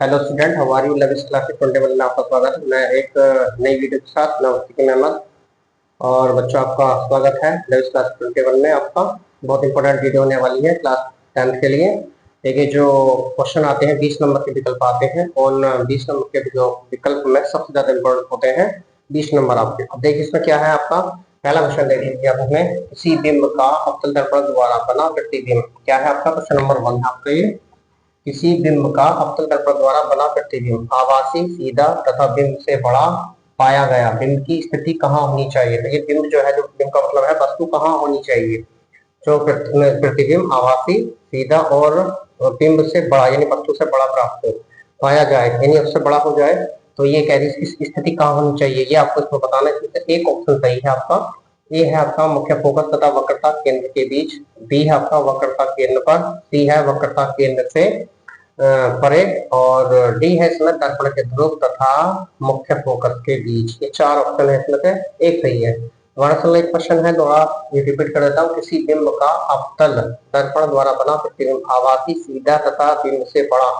Hello student, how are you? Lewis classes 21 में आपका स्वागत है। मैं एक नई वीडियो के साथ नमस्ते मेहमान और बच्चों आपका स्वागत है लेविस क्लास 21 में। आपका बहुत इंपॉर्टेंट वीडियो होने वाली है क्लास 10th के लिए। देखिए, जो क्वेश्चन आते हैं 20 नंबर के विकल्प आते हैं, उन 20 नंबर के जो विकल्प में सबसे ज्यादा इंपॉर्टेंट होते हैं 20 नंबर आपके। अब देखिए इसमें क्या है आपका पहला क्वेश्चन। देख लीजिए आप उसमें, किसी बिंब का अवतल दर्पण द्वारा बना प्रतिबिंब। क्या है आपका क्वेश्चन नंबर 1 है आपका ये। किसी बिंब का अवतल दर्पण द्वारा बना प्रतिबिंब आभासी, सीधा तथा बिंब से बड़ा पाया गया। बिंब की स्थिति कहाँ होनी चाहिए? तो ये बिंब जो है, जो बिंब का मतलब है वस्तु कहाँ होनी चाहिए। जो प्रतिबिंब आभासी, सीधा और बिंब से बड़ा यानी वस्तु से बड़ा प्राप्त हो पाया जाए, यानी उससे बड़ा हो जाए, तो ये कह रही इसकी स्थिति कहाँ होनी चाहिए, ये आपको इसमें बताना है। इसमें एक ऑप्शन सही है आपका। ए है आपका मुख्य फोकस तथा वक्रता केंद्र के बीच। बी है आपका वक्रता केंद्र पर। सी है वक्रता केंद्र से परे। और डी है इसमें दर्पण के ध्रुव तथा मुख्य फोकस के बीच। ये चार ऑप्शन है इसमें से एक सही है। दोबारा एक क्वेश्चन है, दोबारा ये रिपीट कर देता हूँ। किसी बिंब का अवतल दर्पण द्वारा बना प्रतिबिंब आभासी, सीधा तथा बिंब से बड़ा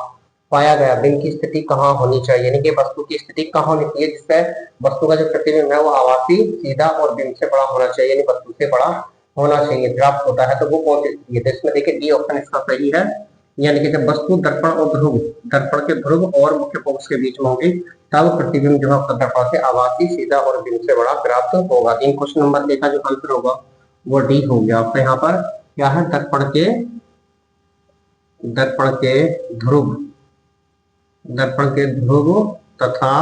पाया गया। बिंब की स्थिति कहाँ होनी चाहिए, यानी कि वस्तु की स्थिति कहाँ होनी चाहिए जिससे वस्तु का जो प्रतिबिंब है वो आभासी, सीधा और बिंब से बड़ा होना चाहिए, यानी वस्तु से बड़ा होना चाहिए, प्राप्त होता है। तो वो कौन सी स्थिति है? तो इसमें देखिए डी ऑप्शन इसका सही है। यानी कि जब वस्तु दर्पण और ध्रुव, दर्पण के ध्रुव और मुख्य फोकस के बीच में होगी, तब प्रतिबिंब जो है दर्पण से आभासी, सीधा और बिंब से बड़ा प्राप्त होगा। इन क्वेश्चन नंबर ए का जो आंसर होगा वो डी हो गया आपका। यहाँ पर क्या है? दर्पण के ध्रुव, दर्पण के ध्रुव तथा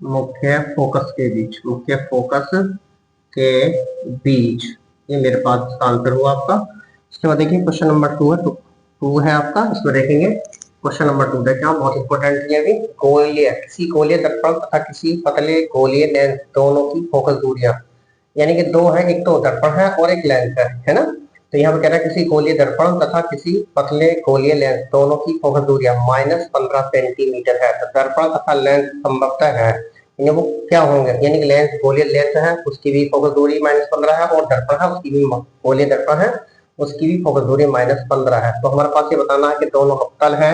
मुख्य फोकस के बीच, मुख्य फोकस के बीच, ये मेरे पास आंसर हुआ आपका। इसके बाद देखिए क्वेश्चन नंबर 2 है, टू है आपका। इसमें देखेंगे क्वेश्चन नंबर 2 देखिए, बहुत इंपॉर्टेंट है। अभी गोलीय, किसी गोलीय दर्पण तथा किसी पतले गोलीय लेंस दोनों की फोकस दूरियां, यानी कि दो है, एक तो दर्पण है और एक लेंस है ना। तो यहाँ पे कह रहा है किसी गोलीय दर्पण तथा किसी पतले गोलीय लेंस दोनों की फोकस दूरियां -15 सेंटीमीटर है। तो दर्पण तथा लेंस संभवतः है, यानी वो क्या होंगे, यानी कि लेंस गोलीय लेंस है उसकी भी फोकस दूरी -15 है, और दर्पण है उसकी भी गोलीय दर्पण है उसकी भी फोकस दूरी -15 है। तो हमारे पास ये बताना है कि दोनों अवतल है,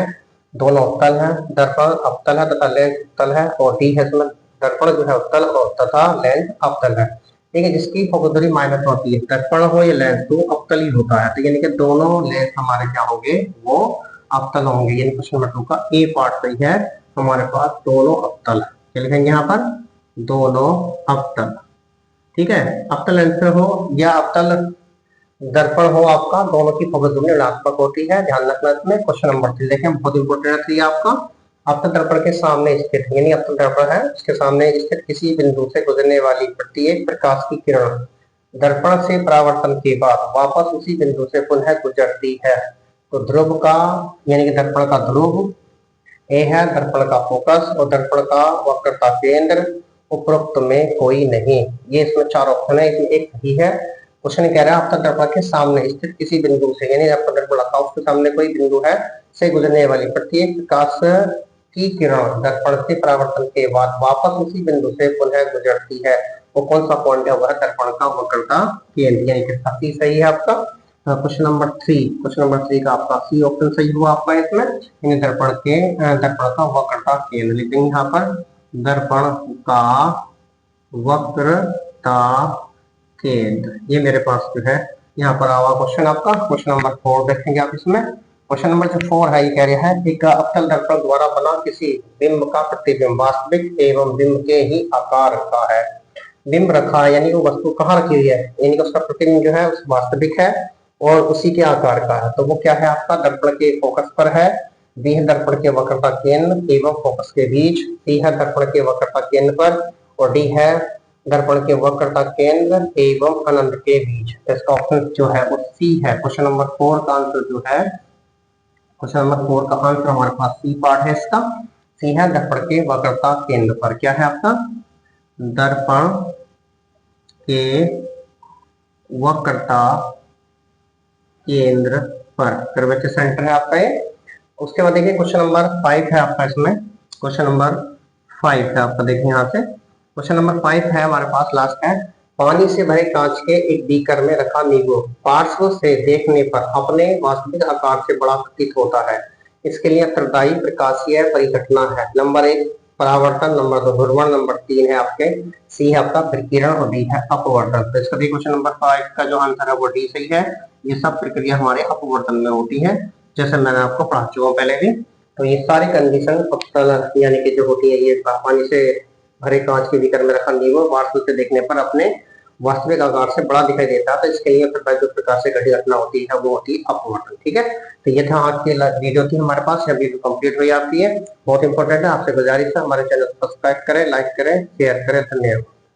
दोनों अवतल है, दर्पण अवतल है तथा लेंस अवतल है, और डी है इसमें दर्पण जो है अवतल और तथा लेंस अवतल है। ठीक है, जिसकी फोकस दूरी माइनस होती है, दर्पण हो या लेंस, तो अवतल ही होता है। तो यानी कि दोनों लेंस हमारे क्या होंगे, वो अवतल होंगे। यानी क्वेश्चन नंबर 2 का ए पार्ट सही है। हमारे पास दोनों अवतल है, क्या लिखेंगे यहाँ पर? दोनों अवतल। ठीक है, अवतल लेंस हो या अवतल दर्पण हो, आपका दोनों की फोकस दूरी ऋणात्मक होती है। ध्यान रखना इसमें। क्वेश्चन नंबर 3 देखें, बहुत इंपोर्टेंट है आपका। अवतल दर्पण के सामने स्थित, यानी अवतल दर्पण है उसके सामने स्थित किसी बिंदु से गुजरने वाली प्रत्येक प्रकाश की किरण दर्पण से परावर्तन के बाद वापस उसी बिंदु से पुनः गुजरती है। तो ध्रुव का, यानी कि दर्पण का ध्रुव, ए है दर्पण का फोकस, और दर्पण का वक्रता केंद्र, उपरोक्त में कोई नहीं। ये इसमें चार ऑप्शन है, इसमें एक सही है। क्वेश्चन कह रहा है आपका दर्पण के सामने स्थित किसी बिंदु से, यानी आपका दर्पण रखा उसके सामने कोई बिंदु है, से गुजरने वाली प्रत्येक प्रकाश की किरण दर्पण से परावर्तन के बाद वापस उसी बिंदु से पुनः गुजरती है। वो कौन सा पॉइंट है? वह दर्पण का वक्रता केंद्र, यानी कि सी सही है आपका। क्वेश्चन नंबर 3, क्वेश्चन नंबर 3 का आपका सी ऑप्शन सही हुआ आपका इसमें, यानी दर्पण का वक्रता केंद्र लिखेंगे यहाँ पर। दर्पण का वक्रता केंद्र, ये मेरे पास जो है यहाँ पर आवा क्वेश्चन आपका। क्वेश्चन नंबर 4 देखेंगे आप इसमें। क्वेश्चन नंबर जो 4 है, ये कह रहा है एक अवतल दर्पण द्वारा बना किसी बिंब का प्रतिबिंब वास्तविक एवं बिंब के ही आकार का है। बिंब रखा है, यानी वो वस्तु कहाँ रखी हुई है, यानी कि उसका प्रतिबिंब जो है उस वास्तविक है और उसी के आकार का है। तो वो क्या है आपका? दर्पण के फोकस पर है। बी है दर्पण के वक्रता केंद्र एवं फोकस के बीच। सी है दर्पण के वक्रता केंद्र पर, और डी है दर्पण के वक्रता केंद्र एवं अनंत के बीच। तो इसका ऑप्शन जो है वो सी है। क्वेश्चन नंबर 4 का आंसर जो है, क्वेश्चन नंबर 4 का आंसर हमारे पास सी पार्ट है इसका। सी है दर्पण के वक्रता केंद्र पर। क्या है आपका? दर्पण के वक्रता केंद्र पर, कर्वेचर सेंटर है आपका ये। उसके बाद देखिए क्वेश्चन नंबर 5 है आपका इसमें। क्वेश्चन नंबर 5 है आपका, देखिए यहाँ से क्वेश्चन नंबर 5 है हमारे पास, लास्ट है। पानी से भरे कांच के एक बीकर में रखा नींबू पार्श्व से देखने पर अपने वास्तविक आकार से बड़ा प्रतीत होता है। इसके लिए उत्तरदायी प्रकाशीय परिघटना है। नंबर 1 परावर्तन, नंबर 2 ध्रुवण, नंबर 3 है आपके सी है आपका प्रकीर्णन और डी है अपवर्तन। तो इसका भी क्वेश्चन नंबर 5 का जो आंसर है वो डी सही है। ये सब प्रक्रिया हमारे अपवर्तन में होती है, जैसे मैंने आपको पढ़ा चुका हूँ पहले भी। तो ये सारी कंडीशन यानी कि जो होती है, ये पानी से भरे कांच के बीकर में रखा नींबू वास्तव से देखने पर अपने वास्तविक आकार से बड़ा दिखाई देता है। तो इसके लिए जो प्रकार से घटी घटना होती है वो होती है अपवर्तन। ठीक है, तो ये था आज की वीडियो थी हमारे पास, अभी कंप्लीट हुई आपकी है, बहुत इंपॉर्टेंट है। आपसे गुजारिश है हमारे चैनल को सब्सक्राइब करें, लाइक करें, शेयर करें। धन्यवाद।